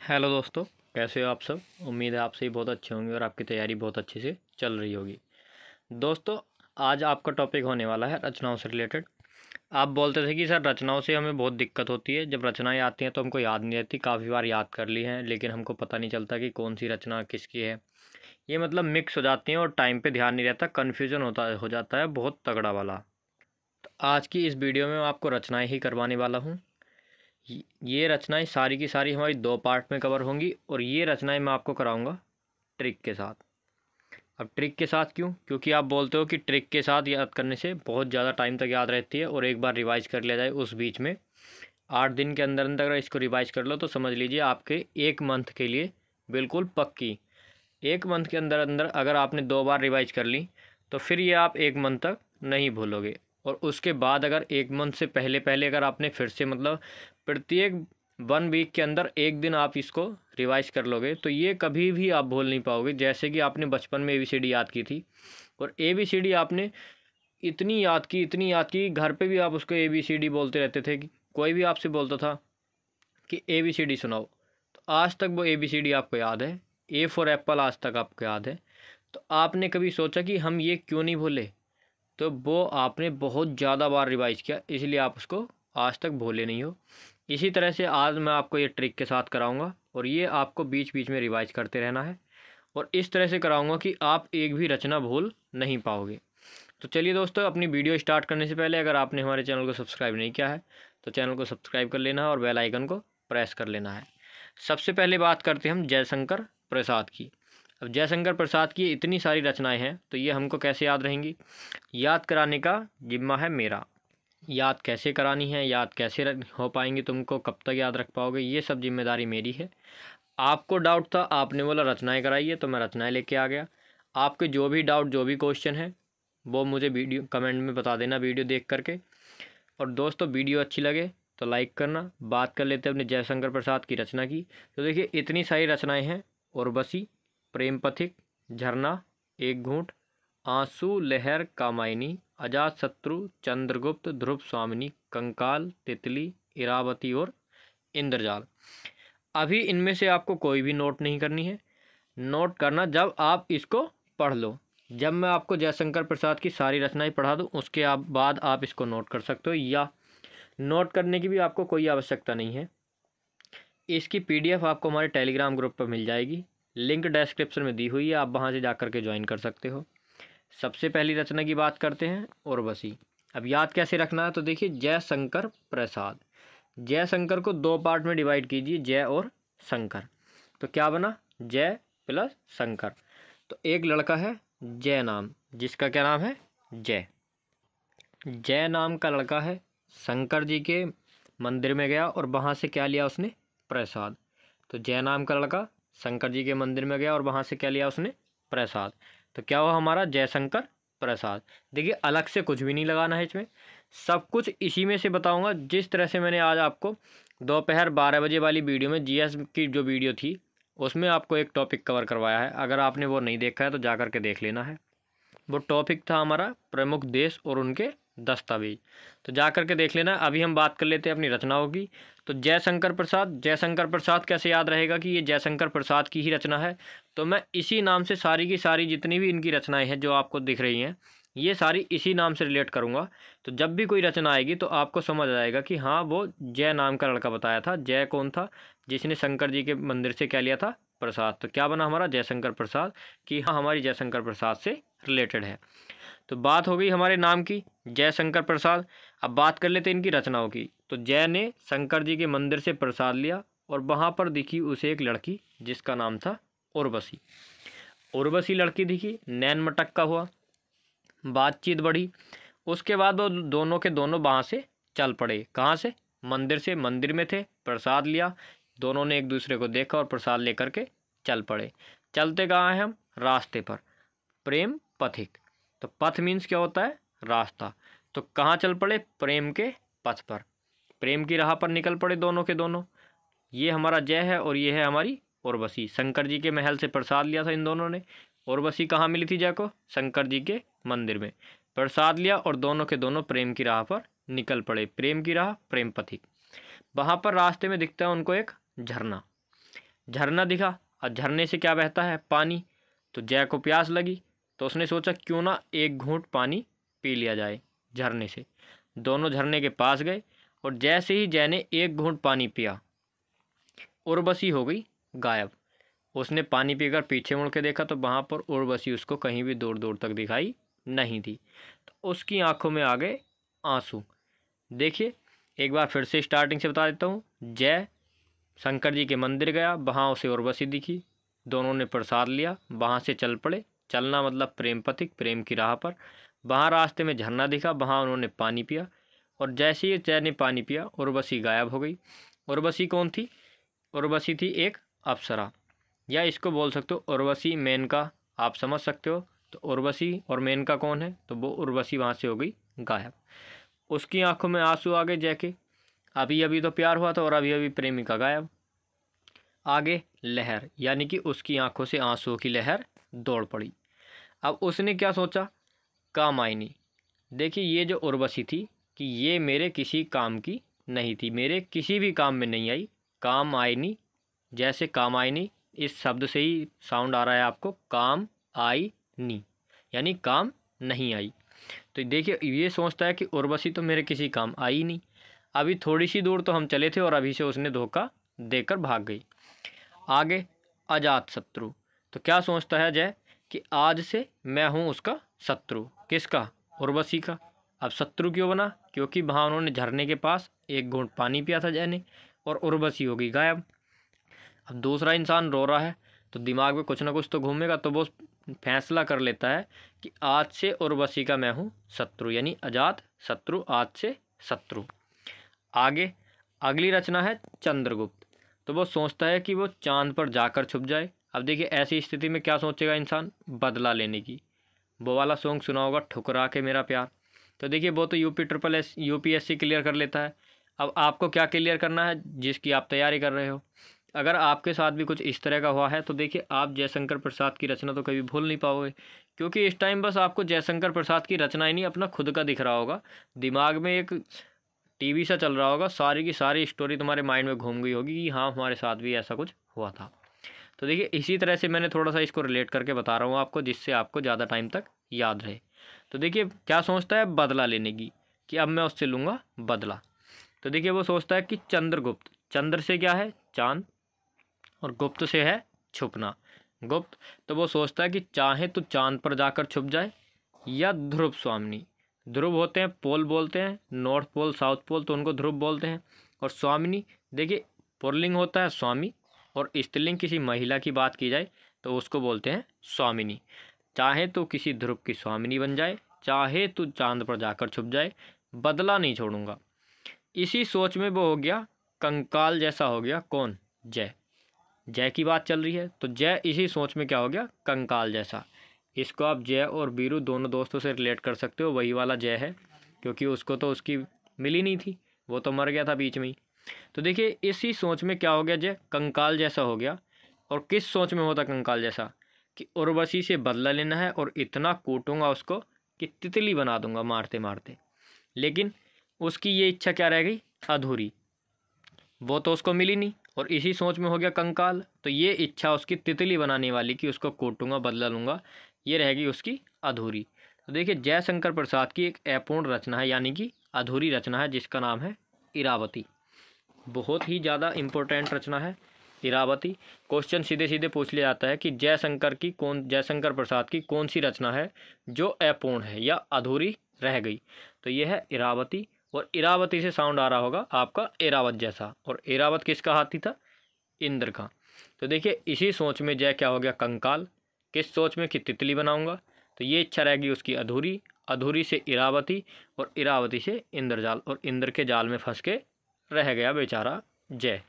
Hello दोस्तों, कैसे हो आप सब। उम्मीद है आप सभी बहुत अच्छे होंगे और आपकी तैयारी बहुत अच्छे से चल रही होगी। दोस्तों, आज आपका टॉपिक होने वाला है रचनाओं से रिलेटेड। आप बोलते थे कि सर रचनाओं से हमें बहुत दिक्कत होती है, जब रचनाएं आती हैं तो हमको याद नहीं रहती। काफ़ी बार याद कर ली हैं लेकिन हमको पता नहीं चलता कि कौन सी रचना किसकी है। ये मतलब मिक्स हो जाती हैं और टाइम पे ध्यान नहीं रहता, कन्फ्यूज़न हो जाता है बहुत तगड़ा वाला। तो आज की इस वीडियो में मैं आपको रचनाएँ ही करवाने वाला हूँ। ये रचनाएं सारी की सारी हमारी 2 पार्ट में कवर होंगी और ये रचनाएं मैं आपको कराऊंगा ट्रिक के साथ। अब ट्रिक के साथ क्यों? क्योंकि आप बोलते हो कि ट्रिक के साथ याद करने से बहुत ज़्यादा टाइम तक याद रहती है और एक बार रिवाइज कर लिया जाए उस बीच में 8 दिन के अंदर अंदर अगर इसको रिवाइज कर लो तो समझ लीजिए आपके 1 मंथ के लिए बिल्कुल पक्की। 1 मंथ के अंदर अंदर अगर आपने 2 बार रिवाइज कर ली तो फिर ये आप 1 मंथ तक नहीं भूलोगे। और उसके बाद अगर 1 मंथ से पहले पहले अगर आपने फिर से मतलब प्रत्येक 1 वीक के अंदर 1 दिन आप इसको रिवाइज कर लोगे तो ये कभी भी आप भूल नहीं पाओगे। जैसे कि आपने बचपन में ABCD याद की थी और ABCD आपने इतनी याद की घर पे भी आप उसको ABCD बोलते रहते थे। कि कोई भी आपसे बोलता था कि ABCD सुनाओ तो आज तक वो ABCD आपको याद है। A फॉर एप्पल आज तक आपको याद है। तो आपने कभी सोचा कि हम ये क्यों नहीं भूले? तो वो आपने बहुत ज़्यादा बार रिवाइज किया, इसलिए आप उसको आज तक भूले नहीं हो। इसी तरह से आज मैं आपको ये ट्रिक के साथ कराऊंगा और ये आपको बीच बीच में रिवाइज करते रहना है और इस तरह से कराऊंगा कि आप एक भी रचना भूल नहीं पाओगे। तो चलिए दोस्तों, अपनी वीडियो स्टार्ट करने से पहले अगर आपने हमारे चैनल को सब्सक्राइब नहीं किया है तो चैनल को सब्सक्राइब कर लेना है और बेल आइकन को प्रेस कर लेना है। सबसे पहले बात करते हैं हम जयशंकर प्रसाद की। अब जयशंकर प्रसाद की इतनी सारी रचनाएं हैं तो ये हमको कैसे याद रहेंगी? याद कराने का जिम्मा है मेरा। याद कैसे करानी है, याद कैसे हो पाएंगी, तुमको कब तक याद रख पाओगे, ये सब जिम्मेदारी मेरी है। आपको डाउट था, आपने बोला रचनाएं कराइए तो मैं रचनाएं लेके आ गया। आपके जो भी डाउट जो भी क्वेश्चन है वो मुझे वीडियो कमेंट में बता देना वीडियो देख करके। और दोस्तों, वीडियो अच्छी लगे तो लाइक करना। बात कर लेते हैं अपने जयशंकर प्रसाद की रचना की। तो देखिए इतनी सारी रचनाएं हैं। उर्वशी, प्रेम पथिक, झरना, एक घूंट, आंसू लहर कामायनी, अजात शत्रु, चंद्रगुप्त, ध्रुव स्वामिनी, कंकाल, तितली, इरावती और इंद्रजाल। अभी इनमें से आपको कोई भी नोट नहीं करनी है। नोट करना जब आप इसको पढ़ लो। जब मैं आपको जयशंकर प्रसाद की सारी रचनाएं पढ़ा दूँ उसके बाद आप इसको नोट कर सकते हो, या नोट करने की भी आपको कोई आवश्यकता नहीं है। इसकी PDF आपको हमारे टेलीग्राम ग्रुप पर मिल जाएगी। लिंक डिस्क्रिप्शन में दी हुई है, आप वहाँ से जा कर के ज्वाइन कर सकते हो। सबसे पहली रचना की बात करते हैं, उर्वशी। अब याद कैसे रखना है? तो देखिए जयशंकर प्रसाद, जयशंकर को 2 पार्ट में डिवाइड कीजिए, जय और शंकर। तो क्या बना? जय प्लस शंकर। तो एक लड़का है जय नाम, जिसका क्या नाम है? जय। जय नाम का लड़का है, शंकर जी के मंदिर में गया और वहाँ से क्या लिया उसने? प्रसाद। तो जय नाम का लड़का शंकर जी के मंदिर में गया और वहाँ से क्या लिया उसने? प्रसाद। तो क्या हुआ हमारा? जयशंकर प्रसाद। देखिए अलग से कुछ भी नहीं लगाना है इसमें, सब कुछ इसी में से बताऊंगा। जिस तरह से मैंने आज आपको दोपहर 12 बजे वाली वीडियो में GS की जो वीडियो थी उसमें आपको एक टॉपिक कवर करवाया है, अगर आपने वो नहीं देखा है तो जा कर के देख लेना है। वो टॉपिक था हमारा प्रमुख देश और उनके दस्तावेज, तो जा कर के देख लेना। अभी हम बात कर लेते हैं अपनी रचनाओं की। तो जयशंकर प्रसाद, जयशंकर प्रसाद कैसे याद रहेगा कि ये जयशंकर प्रसाद की ही रचना है? तो मैं इसी नाम से सारी की सारी जितनी भी इनकी रचनाएं हैं जो आपको दिख रही हैं ये सारी इसी नाम से रिलेट करूँगा। तो जब भी कोई रचना आएगी तो आपको समझ आएगा कि हाँ वो जय नाम का लड़का बताया था। जय कौन था? जिसने शंकर जी के मंदिर से क्या लिया था? प्रसाद। तो क्या बना हमारा? जयशंकर प्रसाद। कि हाँ हमारी जयशंकर प्रसाद से रिलेटेड है। तो बात हो गई हमारे नाम की, जयशंकर प्रसाद। अब बात कर लेते हैं इनकी रचनाओं की। तो जय ने शंकर जी के मंदिर से प्रसाद लिया और वहाँ पर दिखी उसे एक लड़की जिसका नाम था उर्वशी। उर्वशी लड़की दिखी, नैन मटक्का हुआ, बातचीत बढ़ी। उसके बाद वो दोनों के दोनों वहाँ से चल पड़े। कहाँ से? मंदिर से। मंदिर में थे, प्रसाद लिया, दोनों ने एक दूसरे को देखा और प्रसाद लेकर के चल पड़े। चलते कहाँ हैं हम? रास्ते पर। प्रेम पथिक। तो पथ मीन्स क्या होता है? रास्ता। तो कहाँ चल पड़े? प्रेम के पथ पर। प्रेम की राह पर निकल पड़े दोनों के दोनों। ये हमारा जय है और ये है हमारी उर्वशी। शंकर जी के महल से प्रसाद लिया था इन दोनों ने। उर्वशी कहाँ मिली थी जय को? शंकर जी के मंदिर में। प्रसाद लिया और दोनों के दोनों प्रेम की राह पर निकल पड़े। प्रेम की राह, प्रेम पथिक। वहाँ पर रास्ते में दिखता है उनको एक झरना। झरना दिखा और झरने से क्या बहता है, पानी। तो जय को प्यास लगी तो उसने सोचा क्यों ना एक घूंट पानी पी लिया जाए झरने से। दोनों झरने के पास गए और जैसे ही जय ने एक घूंट पानी पिया, उर्वशी हो गई गायब। उसने पानी पीकर पीछे मुड़ के देखा तो वहाँ पर उर्वशी उसको कहीं भी दूर दूर तक दिखाई नहीं थी। तो उसकी आंखों में आ गए आंसू। देखिए एक बार फिर से स्टार्टिंग से बता देता हूँ। जय शंकर जी के मंदिर गया, वहाँ उसे उर्वशी दिखी, दोनों ने प्रसाद लिया, वहाँ से चल पड़े। चलना मतलब प्रेम पथिक, प्रेम की राह पर। वहाँ रास्ते में झरना दिखा, वहाँ उन्होंने पानी पिया और जैसे ही जय ने पानी पिया उर्वशी गायब हो गई। उर्वशी कौन थी? उर्वशी थी एक अप्सरा, या इसको बोल सकते हो उर्वशी मेनका, आप समझ सकते हो। तो उर्वशी और मेनका कौन है? तो वो उर्वशी वहाँ से हो गई गायब। उसकी आंखों में आंसू आ गए जय के, अभी अभी तो प्यार हुआ था और अभी अभी प्रेमिका गायब। आगे लहर, यानी कि उसकी आंखों से आंसुओं की लहर दौड़ पड़ी। अब उसने क्या सोचा, कामायनी। देखिए ये जो उर्वशी थी कि ये मेरे किसी काम की नहीं थी, मेरे किसी भी काम में नहीं आई। कामायनी, जैसे कामायनी इस शब्द से ही साउंड आ रहा है आपको, काम आई नी, यानी काम नहीं आई। तो देखिए ये सोचता है कि उर्वशी तो मेरे किसी काम आई नहीं, अभी थोड़ी सी दूर तो हम चले थे और अभी से उसने धोखा देकर भाग गई। आगे अजात शत्रु, तो क्या सोचता है जय कि आज से मैं हूँ उसका शत्रु। किसका? उर्वशी का। अब शत्रु क्यों बना? क्योंकि वहाँ उन्होंने झरने के पास एक घूंट पानी पिया था जय ने और उर्वशी हो गई गायब। अब दूसरा इंसान रो रहा है तो दिमाग में कुछ ना कुछ तो घूमेगा, तो वो फैसला कर लेता है कि आज से उर्वशी का मैं हूँ शत्रु, यानी अजात शत्रु, आज से शत्रु। आगे अगली रचना है चंद्रगुप्त, तो वो सोचता है कि वो चांद पर जाकर छुप जाए। अब देखिए ऐसी स्थिति में क्या सोचेगा इंसान, बदला लेने की। वो वाला सॉन्ग सुना होगा, ठुकरा के मेरा प्यार। तो देखिए वो तो यूपीएससी क्लियर कर लेता है। अब आपको क्या क्लियर करना है, जिसकी आप तैयारी कर रहे हो। अगर आपके साथ भी कुछ इस तरह का हुआ है तो देखिए आप जयशंकर प्रसाद की रचना तो कभी भूल नहीं पाओगे, क्योंकि इस टाइम बस आपको जयशंकर प्रसाद की रचना ही नहीं, अपना खुद का दिख रहा होगा। दिमाग में एक टीवी सा चल रहा होगा, सारी की सारी स्टोरी तुम्हारे माइंड में घूम गई होगी कि हाँ हमारे साथ भी ऐसा कुछ हुआ था। तो देखिए इसी तरह से मैंने थोड़ा सा इसको रिलेट करके बता रहा हूँ आपको, जिससे आपको ज़्यादा टाइम तक याद रहे। तो देखिए क्या सोचता है, बदला लेने की, कि अब मैं उससे लूँगा बदला। तो देखिए वो सोचता है कि चंद्रगुप्त, चंद्र से क्या है, चांद, और गुप्त से है छुपना, गुप्त। तो वो सोचता है कि चाहे तो चांद पर जाकर छुप जाए, या ध्रुव स्वामिनी, ध्रुव होते हैं पोल बोलते हैं, नॉर्थ पोल साउथ पोल, तो उनको ध्रुव बोलते हैं। और स्वामिनी देखिए पुल्लिंग होता है स्वामी, और स्त्रीलिंग किसी महिला की बात की जाए तो उसको बोलते हैं स्वामिनी। चाहे तो किसी ध्रुव की स्वामिनी बन जाए, चाहे तो चांद पर जाकर छुप जाए, बदला नहीं छोड़ूंगा। इसी सोच में वो हो गया कंकाल जैसा हो गया। कौन? जय। जय की बात चल रही है तो जय इसी सोच में क्या हो गया, कंकाल जैसा। इसको आप जय और बीरू दोनों दोस्तों से रिलेट कर सकते हो, वही वाला जय है, क्योंकि उसको तो उसकी मिली नहीं थी, वो तो मर गया था बीच में ही। तो देखिए इसी सोच में क्या हो गया, जय कंकाल जैसा हो गया। और किस सोच में होता कंकाल जैसा, कि उर्वशी से बदला लेना है और इतना कूटूंगा उसको कि तितली बना दूंगा मारते मारते। लेकिन उसकी ये इच्छा क्या रह गई, अधूरी, वो तो उसको मिली नहीं, और इसी सोच में हो गया कंकाल। तो ये इच्छा उसकी तितली बनाने वाली कि उसको कूटूंगा बदला लूँगा, ये रहेगी उसकी अधूरी। तो देखिए जयशंकर प्रसाद की एक अपूर्ण रचना है, यानी कि अधूरी रचना है, जिसका नाम है इरावती। बहुत ही ज़्यादा इम्पोर्टेंट रचना है इरावती। क्वेश्चन सीधे सीधे पूछ लिया जाता है कि जयशंकर प्रसाद की कौन सी रचना है जो अपूर्ण है या अधूरी रह गई। तो ये है इरावती, और इरावती से साउंड आ रहा होगा आपका एरावत जैसा, और एरावत किसका हाथी था, इंद्र का। तो देखिए इसी सोच में जय क्या हो गया, कंकाल। किस सोच में, कि तितली बनाऊंगा, तो ये इच्छा रहेगी उसकी अधूरी, अधूरी से इरावती, और इरावती से इंद्रजाल, और इंद्र के जाल में फंस के रह गया बेचारा जय।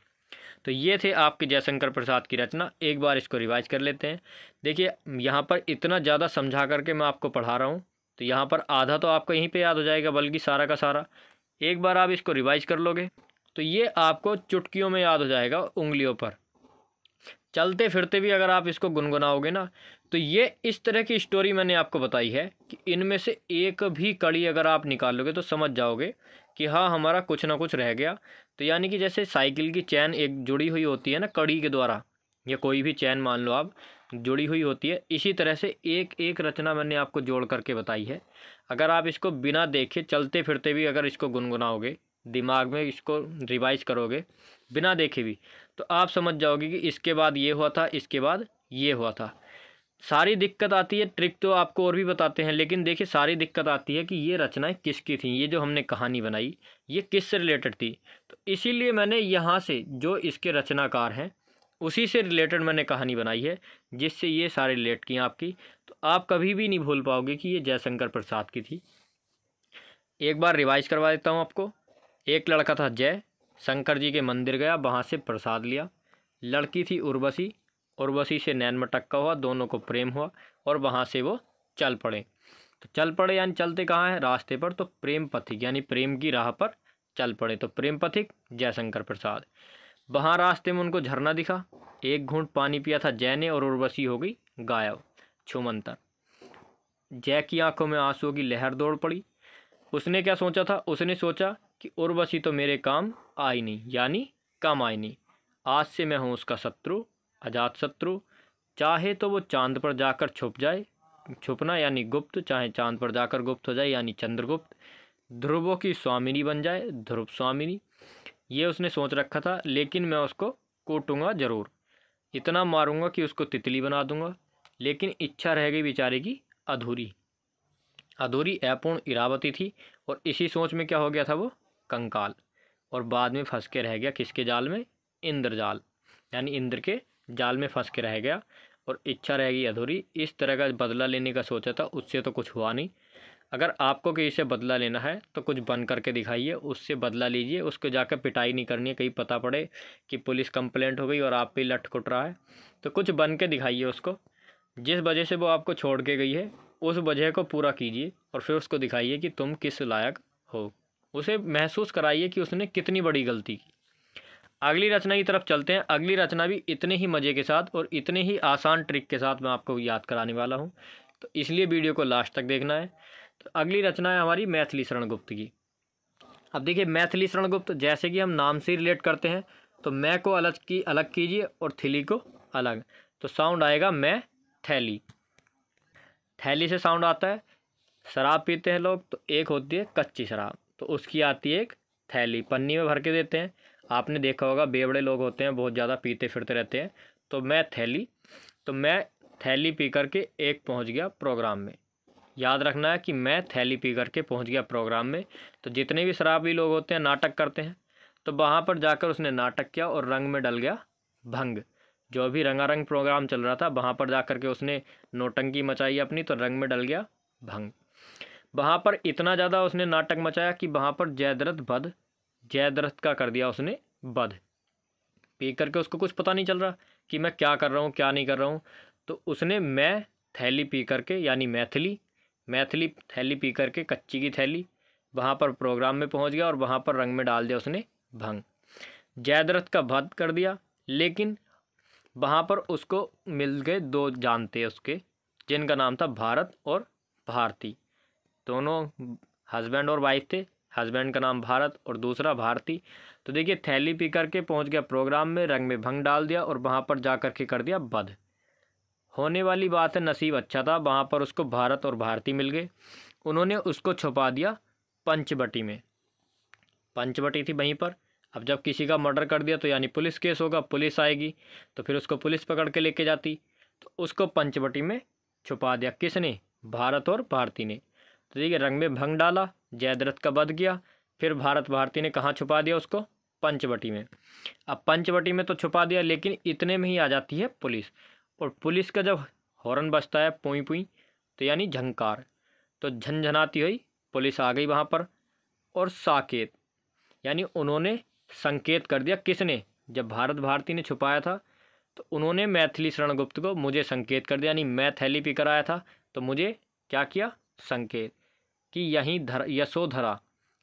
तो ये थे आपके जयशंकर प्रसाद की रचना। एक बार इसको रिवाइज कर लेते हैं। देखिए यहाँ पर इतना ज़्यादा समझा करके मैं आपको पढ़ा रहा हूँ, तो यहाँ पर आधा तो आपको यहीं पे याद हो जाएगा, बल्कि सारा का सारा। एक बार आप इसको रिवाइज कर लोगे तो ये आपको चुटकियों में याद हो जाएगा, उंगलियों पर चलते फिरते भी अगर आप इसको गुनगुनाओगे ना, तो ये इस तरह की स्टोरी मैंने आपको बताई है कि इनमें से एक भी कड़ी अगर आप निकालोगे तो समझ जाओगे कि हाँ हमारा कुछ ना कुछ रह गया। तो यानी कि जैसे साइकिल की चैन एक जुड़ी हुई होती है ना कड़ी के द्वारा, या कोई भी चैन मान लो आप जुड़ी हुई होती है। इसी तरह से एक एक रचना मैंने आपको जोड़ करके बताई है। अगर आप इसको बिना देखे चलते फिरते भी अगर इसको गुनगुनाओगे, दिमाग में इसको रिवाइज करोगे बिना देखे भी, तो आप समझ जाओगे कि इसके बाद ये हुआ था, इसके बाद ये हुआ था। सारी दिक्कत आती है, ट्रिक तो आपको और भी बताते हैं, लेकिन देखिए सारी दिक्कत आती है कि ये रचनाएं किसकी थी, ये जो हमने कहानी बनाई ये किससे रिलेटेड थी। तो इसीलिए मैंने यहाँ से जो इसके रचनाकार हैं उसी से रिलेटेड मैंने कहानी बनाई है, जिससे ये सारे रिलेट किए आपकी। तो आप कभी भी नहीं भूल पाओगे कि ये जयशंकर प्रसाद की थी। एक बार रिवाइज करवा देता हूँ आपको। एक लड़का था जय, शंकर जी के मंदिर गया, वहाँ से प्रसाद लिया। लड़की थी उर्वशी, उर्वशी से नैन मटक्का हुआ, दोनों को प्रेम हुआ और वहाँ से वो चल पड़े। तो चल पड़े यानी चलते कहाँ हैं, रास्ते पर। तो प्रेम पथिक यानी प्रेम की राह पर चल पड़े। तो प्रेम पथिक जयशंकर प्रसाद। वहाँ रास्ते में उनको झरना दिखा, एक घूंट पानी पिया था जय ने और उर्वशी हो गई गायब, छुमंतर। जय की आंखों में आंसुओं की लहर दौड़ पड़ी। उसने क्या सोचा था, उसने सोचा कि उर्वशी तो मेरे काम आई नहीं, यानी कम आई नहीं। आज से मैं हूँ उसका शत्रु, अजात शत्रु। चाहे तो वो चांद पर जाकर छुप जाए, छुपना यानी गुप्त, चाहे चांद पर जाकर गुप्त हो जाए यानी चंद्रगुप्त। ध्रुवों की स्वामिनी बन जाए, ध्रुव स्वामिनी। ये उसने सोच रखा था, लेकिन मैं उसको कूटूंगा जरूर, इतना मारूंगा कि उसको तितली बना दूंगा। लेकिन इच्छा रह गई बेचारे की अधूरी, अधूरी अपूर्ण इरावती थी। और इसी सोच में क्या हो गया था वो कंकाल, और बाद में फंस के रह गया किसके जाल में, इंद्रजाल, यानी इंद्र के जाल में फंस के रह गया। और इच्छा रह गई अधूरी। इस तरह का बदला लेने का सोचा था, उससे तो कुछ हुआ नहीं। अगर आपको किसी से बदला लेना है तो कुछ बन करके दिखाइए, उससे बदला लीजिए। उसको जाकर पिटाई नहीं करनी है, कहीं पता पड़े कि पुलिस कंप्लेंट हो गई और आप पे लट कुट रहा है। तो कुछ बन के दिखाइए उसको, जिस वजह से वो आपको छोड़ के गई है उस वजह को पूरा कीजिए और फिर उसको दिखाइए कि तुम किस लायक हो। उसे महसूस कराइए कि उसने कितनी बड़ी गलती की। अगली रचना की तरफ चलते हैं। अगली रचना भी इतने ही मज़े के साथ और इतने ही आसान ट्रिक के साथ मैं आपको याद कराने वाला हूँ, तो इसलिए वीडियो को लास्ट तक देखना है। तो अगली रचना है हमारी मैथिली शरण गुप्त की। अब देखिए मैथिली शरण गुप्त, जैसे कि हम नाम से रिलेट करते हैं, तो मैं को अलग कीजिए और थिली को अलग, तो साउंड आएगा मैं थैली। थैली से साउंड आता है। शराब पीते हैं लोग, तो एक होती है कच्ची शराब, तो उसकी आती है एक थैली, पन्नी में भर के देते हैं। आपने देखा होगा बेवड़े लोग होते हैं, बहुत ज़्यादा पीते फिरते रहते हैं। तो मैं थैली, तो मैं थैली पी करके एक पहुंच गया प्रोग्राम में। याद रखना है कि मैं थैली पी करके पहुंच गया प्रोग्राम में। तो जितने भी शराबी लोग होते हैं नाटक करते हैं, तो वहाँ पर जाकर उसने नाटक किया और रंग में डल गया भंग। जो भी रंगारंग प्रोग्राम चल रहा था वहाँ पर जा कर के उसने नौटंकी मचाई अपनी, तो रंग में डल गया भंग। वहाँ पर इतना ज़्यादा उसने नाटक मचाया कि वहाँ पर जयद्रथ वध, जयद्रथ का कर दिया उसने वध। पी करके उसको कुछ पता नहीं चल रहा कि मैं क्या कर रहा हूँ क्या नहीं कर रहा हूँ। तो उसने मैं थैली पी करके यानी मैथिली, मैथिली थैली पी करके कच्ची की थैली, वहाँ पर प्रोग्राम में पहुँच गया और वहाँ पर रंग में डाल दिया उसने भंग। जयद्रथ का वध कर दिया, लेकिन वहाँ पर उसको मिल गए दो जानते उसके, जिनका नाम था भारत और भारती। दोनों हस्बैंड और वाइफ थे, हस्बैंड का नाम भारत और दूसरा भारती। तो देखिए थैली पी करके पहुंच गया प्रोग्राम में, रंग में भंग डाल दिया और वहाँ पर जा कर के कर दिया वध। होने वाली बात है, नसीब अच्छा था, वहाँ पर उसको भारत और भारती मिल गए। उन्होंने उसको छुपा दिया पंचवटी में, पंचवटी थी वहीं पर। अब जब किसी का मर्डर कर दिया तो यानी पुलिस केस होगा, पुलिस आएगी तो फिर उसको पुलिस पकड़ के लेके जाती। तो उसको पंचवटी में छुपा दिया, किसने, भारत और भारती ने। तो देखिए रंग में भंग डाला, जयद्रथ का वध किया, फिर भारत भारती ने कहाँ छुपा दिया उसको, पंचवटी में। अब पंचवटी में तो छुपा दिया, लेकिन इतने में ही आ जाती है पुलिस। और पुलिस का जब हॉर्न बजता है पुई पुई, तो यानी झंकार, तो झनझनाती हुई पुलिस आ गई वहाँ पर। और साकेत यानी उन्होंने संकेत कर दिया, किसने, जब भारत भारती ने छुपाया था तो उन्होंने मैथिली शरण गुप्त को मुझे संकेत कर दिया, यानी मैं थैली पी कर आया था तो मुझे क्या किया, संकेत कि यहीं धर, यशोधरा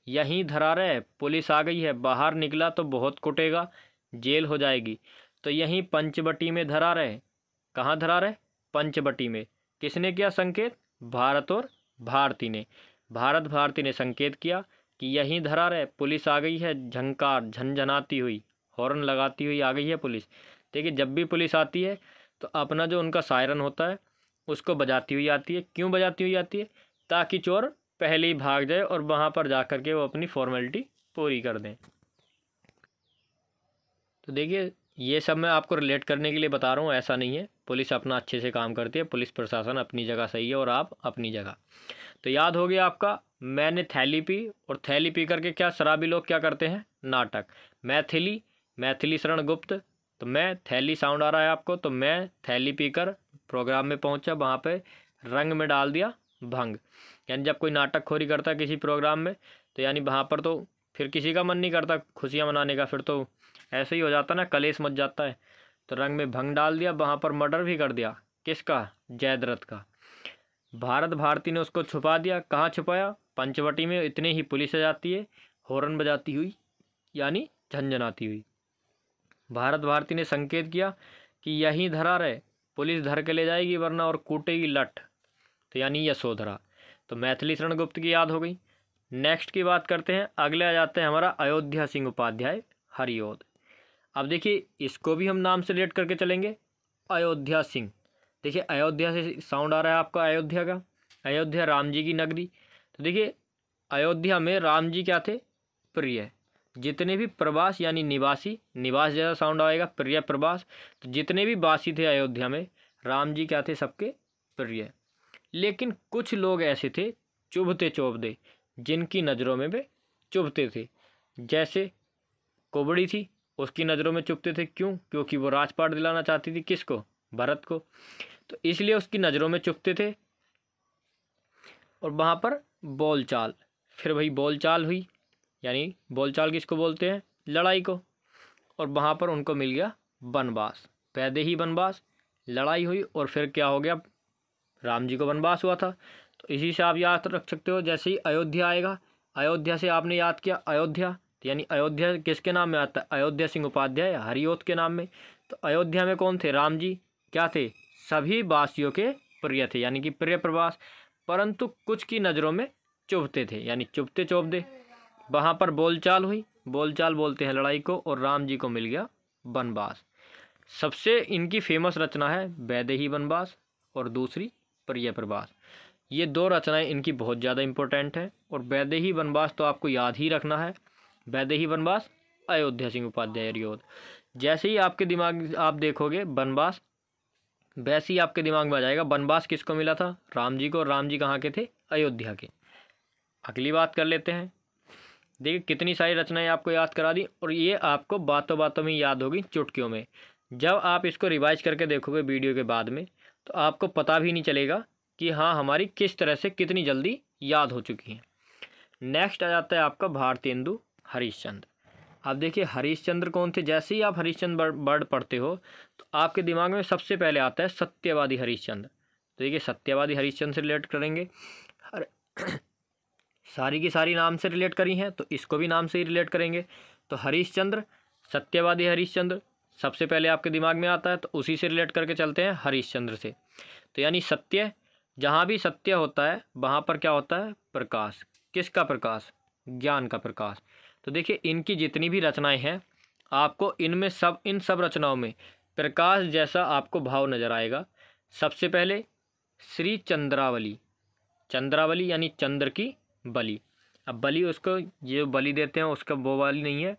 यहीं धरा रहे, पुलिस आ गई है, बाहर निकला तो बहुत कुटेगा, जेल हो जाएगी। तो यहीं पंचवटी में धरा रहे। कहाँ धरा रहे, पंचवटी में। किसने किया संकेत, भारत और भारती ने। भारत भारती ने संकेत किया कि यहीं धरा रहे, पुलिस आ गई है, झंकार झनझनाती हुई, हॉर्न लगाती हुई आ गई है पुलिस। देखिए जब भी पुलिस आती है तो अपना जो उनका सायरन होता है उसको बजाती हुई आती है। क्यों बजाती हुई आती है? ताकि चोर पहले ही भाग जाए और वहाँ पर जा कर के वो अपनी फॉर्मेलिटी पूरी कर दें। तो देखिए ये सब मैं आपको रिलेट करने के लिए बता रहा हूँ, ऐसा नहीं है। पुलिस अपना अच्छे से काम करती है, पुलिस प्रशासन अपनी जगह सही है और आप अपनी जगह। तो याद हो गया आपका, मैंने थैली पी, और थैली पी करके क्या शराबी लोग क्या करते हैं? नाटक। मैथिली, मैथिली शरण गुप्त, तो मैं थैली साउंड आ रहा है आपको, तो मैं थैली पीकर प्रोग्राम में पहुंचा, वहाँ पे रंग में डाल दिया भंग। यानी जब कोई नाटकखोरी करता है किसी प्रोग्राम में, तो यानी वहाँ पर तो फिर किसी का मन नहीं करता खुशियाँ मनाने का, फिर तो ऐसे ही हो जाता ना, कलेश मच जाता है। तो रंग में भंग डाल दिया, वहाँ पर मर्डर भी कर दिया। किसका? जयद्रथ का। भारत भारती ने उसको छुपा दिया। कहाँ छुपाया? पंचवटी में। इतने ही पुलिस आ जाती है हॉर्न बजाती हुई, यानी झंझनाती हुई। भारत भारती ने संकेत किया कि यहीं धरा रहे, पुलिस धर के ले जाएगी वरना और कूटेगी लठ, तो यानी यशोधरा। तो मैथिली शरण गुप्त की याद हो गई। नेक्स्ट की बात करते हैं, अगले आ जाते हैं हमारा अयोध्या सिंह उपाध्याय हरिऔध। अब देखिए इसको भी हम नाम से रिलेट करके चलेंगे, अयोध्या सिंह। देखिए अयोध्या से साउंड आ रहा है आपका अयोध्या का, अयोध्या राम जी की नगरी। तो देखिए अयोध्या में राम जी क्या थे? प्रिय। जितने भी प्रवास यानी निवासी, निवास जैसा साउंड आएगा, प्रिय प्रवास। तो जितने भी वासी थे अयोध्या में, राम जी क्या थे? सबके प्रिय। लेकिन कुछ लोग ऐसे थे चुभते चोभते, जिनकी नज़रों में वे चुभते थे। जैसे कुबड़ी थी, उसकी नज़रों में चुभते थे। क्यों? क्योंकि वो राजपाट दिलाना चाहती थी। किसको? भरत को। तो इसलिए उसकी नज़रों में चुभते थे। और वहाँ पर बोलचाल, फिर वही बोलचाल हुई, यानी बोलचाल किसको बोलते हैं? लड़ाई को। और वहाँ पर उनको मिल गया वनवास, वैदेही वनवास। लड़ाई हुई और फिर क्या हो गया? राम जी को वनवास हुआ था। तो इसी से आप याद रख सकते हो, जैसे ही अयोध्या आएगा, अयोध्या से आपने याद किया अयोध्या, तो यानी अयोध्या किसके नाम में आता है? अयोध्या सिंह उपाध्याय हरिऔध के नाम में। तो अयोध्या में कौन थे? राम जी क्या थे? सभी वासियों के प्रिय थे, यानी कि प्रिय प्रवास। परंतु कुछ की नज़रों में चुभते थे, यानी चुभते चोभते। वहाँ पर बोलचाल हुई, बोलचाल बोलते हैं लड़ाई को, और राम जी को मिल गया वनवास। सबसे इनकी फेमस रचना है वैदेही वनवास और दूसरी प्रिय प्रवास। ये दो रचनाएं इनकी बहुत ज़्यादा इंपॉर्टेंट हैं। और वैदेही वनवास तो आपको याद ही रखना है, वैदेही वनवास अयोध्या सिंह उपाध्याय हरिऔध। जैसे ही आपके दिमाग आप देखोगे वनवास, वैसे ही आपके दिमाग में आ जाएगा वनवास किसको मिला था? राम जी को। और राम जी कहाँ के थे? अयोध्या के। अगली बात कर लेते हैं। देखिए कितनी सारी रचनाएं आपको याद करा दी, और ये आपको बातों बातों में याद होगी, चुटकियों में। जब आप इसको रिवाइज करके देखोगे वीडियो के बाद में, तो आपको पता भी नहीं चलेगा कि हाँ हमारी किस तरह से कितनी जल्दी याद हो चुकी हैं। नेक्स्ट आ जाता है आपका भारतेंदु हरिश्चंद्र। अब देखिए हरिश्चंद्र कौन थे? जैसे ही आप हरिश्चंद्र वर्ड पढ़ते हो तो आपके दिमाग में सबसे पहले आता है सत्यवादी हरिश्चंद्र। तो देखिए सत्यवादी हरिश्चंद्र से रिलेट करेंगे। हर सारी की सारी नाम से रिलेट करी हैं, तो इसको भी नाम से ही रिलेट करेंगे। तो हरिश्चंद्र, सत्यवादी हरिश्चंद्र सबसे पहले आपके दिमाग में आता है, तो उसी से रिलेट करके चलते हैं हरिश्चंद्र से। तो यानी सत्य, जहाँ भी सत्य होता है वहाँ पर क्या होता है? प्रकाश। किसका प्रकाश? ज्ञान का प्रकाश। तो देखिए इनकी जितनी भी रचनाएं हैं, आपको इनमें सब, इन सब रचनाओं में प्रकाश जैसा आपको भाव नजर आएगा। सबसे पहले श्री चंद्रावली, चंद्रावली यानी चंद्र की बलि। अब बलि उसको, ये बलि देते हैं उसका वो वाली नहीं है,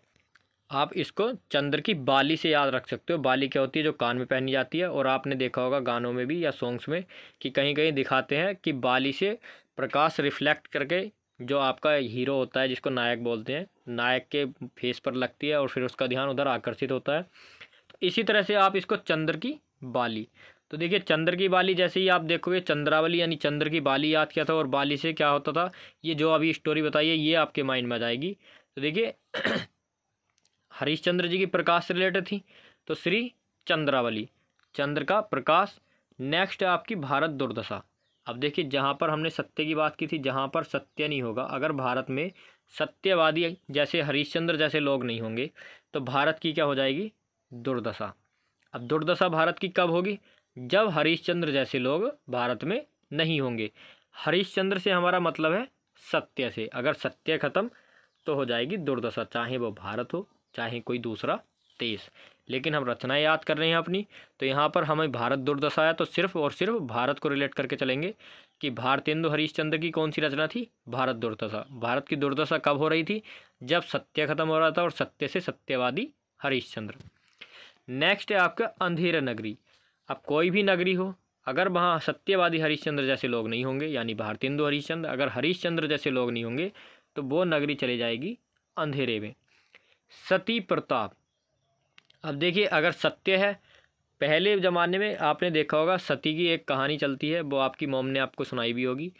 आप इसको चंद्र की बाली से याद रख सकते हो। बाली क्या होती है? जो कान में पहनी जाती है। और आपने देखा होगा गानों में भी या सॉन्ग्स में कि कहीं कहीं दिखाते हैं कि बाली से प्रकाश रिफ्लेक्ट करके जो आपका हीरो होता है, जिसको नायक बोलते हैं, नायक के फेस पर लगती है और फिर उसका ध्यान उधर आकर्षित होता है। तो इसी तरह से आप इसको चंद्र की बाली। तो देखिए चंद्र की बाली, जैसे ही आप देखोगे चंद्रावली यानी चंद्र की बाली याद किया था, और बाली से क्या होता था, ये जो अभी स्टोरी बताई है ये आपके माइंड में आ जाएगी। तो देखिए हरिश्चंद्र जी की प्रकाश से रिलेटेड थी, तो श्री चंद्रावली, चंद्र का प्रकाश। नेक्स्ट है आपकी भारत दुर्दशा। अब देखिए जहाँ पर हमने सत्य की बात की थी, जहाँ पर सत्य नहीं होगा, अगर भारत में सत्यवादी जैसे हरिश्चंद्र जैसे लोग नहीं होंगे, तो भारत की क्या हो जाएगी? दुर्दशा। अब दुर्दशा भारत की कब होगी? जब हरिश्चंद्र जैसे लोग भारत में नहीं होंगे। हरिश्चंद्र से हमारा मतलब है सत्य से। अगर सत्य खत्म तो हो जाएगी दुर्दशा, चाहे वो भारत हो चाहे कोई दूसरा देश। लेकिन हम रचनाएं याद कर रहे हैं अपनी। तो यहाँ पर हमें भारत दुर्दशा है तो सिर्फ और सिर्फ भारत को रिलेट करके चलेंगे कि भारतेंदु हरिश्चंद्र की कौन सी रचना थी, भारत दुर्दशा। भारत की दुर्दशा कब हो रही थी, जब सत्य खत्म हो रहा था और सत्य से सत्यवादी हरिश्चंद्र। नेक्स्ट है आपका अंधेरा नगरी। अब कोई भी नगरी हो, अगर वहाँ सत्यवादी हरिश्चंद्र जैसे लोग नहीं होंगे, यानी भारतेंदु हरिश्चंद्र, अगर हरिश्चंद्र जैसे लोग नहीं होंगे तो वो नगरी चली जाएगी अंधेरे में। सती प्रताप। अब देखिए, अगर सत्य है, पहले ज़माने में आपने देखा होगा सती की एक कहानी चलती है, वो आपकी मॉम ने आपको सुनाई भी होगी।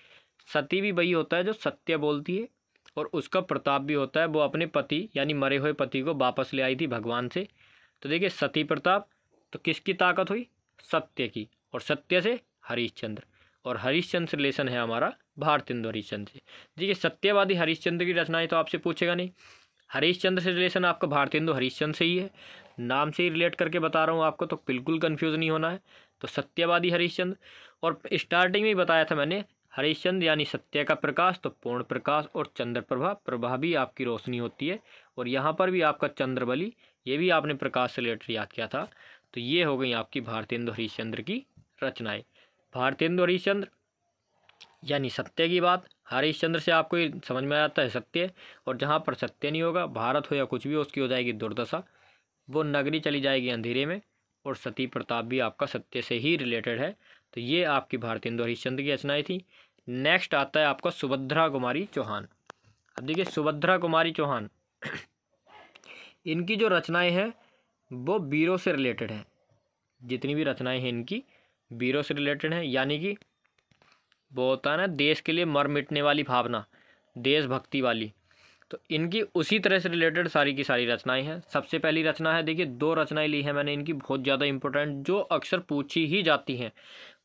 सती भी वही होता है जो सत्य बोलती है, और उसका प्रताप भी होता है, वो अपने पति यानी मरे हुए पति को वापस ले आई थी भगवान से। तो देखिए, सती प्रताप तो किसकी ताकत हुई, सत्य की, और सत्य से हरिश्चंद्र, और हरिश्चंद्र से रिलेशन है हमारा भारतेंदु हरिश्चंद्र से। देखिए, सत्यवादी हरिश्चंद्र की रचनाएं तो आपसे पूछेगा नहीं, हरिश्चंद्र से रिलेशन आपका भारतेंदु हरिश्चंद्र से ही है, नाम से ही रिलेट करके बता रहा हूँ आपको, तो बिल्कुल कंफ्यूज नहीं होना है। तो सत्यवादी हरिश्चंद्र, और स्टार्टिंग में ही बताया था मैंने, हरिश्चंद्र यानी सत्य का प्रकाश, तो पूर्ण प्रकाश, और चंद्र प्रभा, प्रभा भी आपकी रोशनी होती है, और यहाँ पर भी आपका चंद्रबली, ये भी आपने प्रकाश से रिलेटेड याद किया था। तो ये हो गई आपकी भारतेंदु हरिश्चंद्र की रचनाएं। भारतेंदु हरिश्चंद्र यानी सत्य की बात, हरिश्चंद्र से आपको ये समझ में आता है सत्य, और जहाँ पर सत्य नहीं होगा, भारत हो या कुछ भी हो, उसकी हो जाएगी दुर्दशा, वो नगरी चली जाएगी अंधेरे में, और सती प्रताप भी आपका सत्य से ही रिलेटेड है। तो ये आपकी भारतेंदु हरिश्चंद्र की रचनाएं थी। नेक्स्ट आता है आपका सुभद्रा कुमारी चौहान। अब देखिए, सुभद्रा कुमारी चौहान इनकी जो रचनाएं हैं वो वीरों से रिलेटेड हैं। जितनी भी रचनाएं हैं इनकी वीरों से रिलेटेड हैं, यानी कि वो होता है ना देश के लिए मर मिटने वाली भावना, देशभक्ति वाली, तो इनकी उसी तरह से रिलेटेड सारी की सारी रचनाएं हैं। सबसे पहली रचना है, देखिए 2 रचनाएं ली हैं मैंने इनकी, बहुत ज़्यादा इंपॉर्टेंट, जो अक्सर पूछी ही जाती हैं।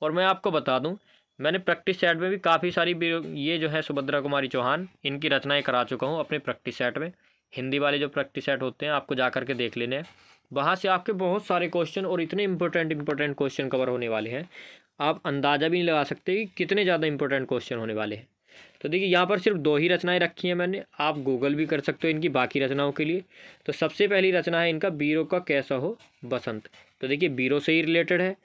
और मैं आपको बता दूं, मैंने प्रैक्टिस सेट में भी काफ़ी सारी ये जो है सुभद्रा कुमारी चौहान, इनकी रचनाएं करा चुका हूँ अपने प्रैक्टिस सेट में। हिंदी वाले जो प्रैक्टिस सेट होते हैं आपको जा करके देख लेने हैं, वहाँ से आपके बहुत सारे क्वेश्चन और इतने इंपॉर्टेंट क्वेश्चन कवर होने वाले हैं, आप अंदाज़ा भी नहीं लगा सकते कि कितने ज़्यादा इंपॉर्टेंट क्वेश्चन होने वाले हैं। तो देखिए, यहाँ पर सिर्फ 2 ही रचनाएं रखी हैं मैंने, आप गूगल भी कर सकते हो इनकी बाकी रचनाओं के लिए। तो सबसे पहली रचना है इनका वीरों का कैसा हो बसंत। तो देखिए, वीरों से ही रिलेटेड है,